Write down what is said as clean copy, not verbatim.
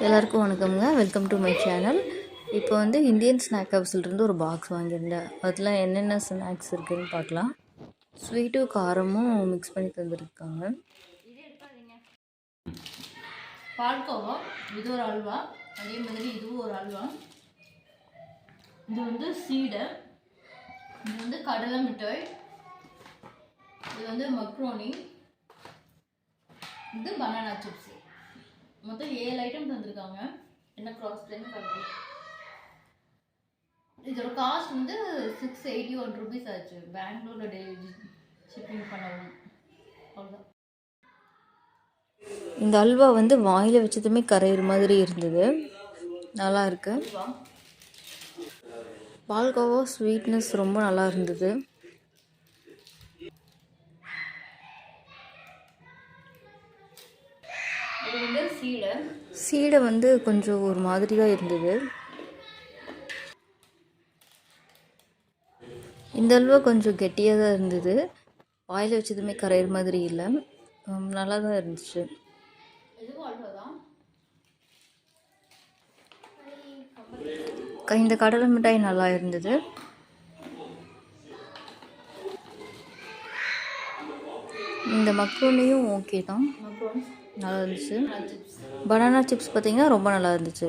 எல்லாருக்கும் வணக்கம்ங்க. Welcome to my channel. இப்போ வந்து இந்தியன் ஸ்நாக் ஹவுஸ்லேருந்து ஒரு பாக்ஸ் வாங்கியிருந்தேன். அதில் என்னென்ன ஸ்நாக்ஸ் இருக்குதுன்னு பார்க்கலாம். ஸ்வீட்டும் காரமும் மிக்ஸ் பண்ணி தந்துருக்காங்க. பால்கோவா, இது ஒரு அல்வா, அதே மாதிரி இதுவும் ஒரு அல்வா. இது வந்து சீடை, இது வந்து கடலை மிட்டாய், இது வந்து மக்ரோனி, இது பனானா சிப்ஸ். மொத்தம் 7 ஐட்டம் தந்திருக்காங்க. என்ன கிராஸ் பண்ணுறது? இதோட காஸ்ட் வந்து 681 rupees ஆச்சு. பெங்களூர்ல டெலிவரி ஷிப்பிங் பண்ணவும். அவ்வளோதான். இந்த அல்வா வந்து வாயில் வச்சதுமே கரையிற மாதிரி இருந்தது. நல்லா இருக்கு. பால்கோவா ஸ்வீட்னஸ் ரொம்ப நல்லா இருந்தது. இது வந்து சீடை வந்து கொஞ்சம் ஒரு மாதிரி தான் இருந்தது. இந்த அல்வா கொஞ்சம் கெட்டியாக தான் இருந்தது. வாயில் வச்சதுமே கரையிற மாதிரி இல்லை. நல்லா தான் இருந்துச்சு. இந்த கடலை மிட்டாய் நல்லா இருந்தது. இந்த மக்ரோனியும் ஓகே தான், நல்லா இருந்துச்சு. பனானா சிப்ஸ் பார்த்திங்கன்னா ரொம்ப நல்லா இருந்துச்சு.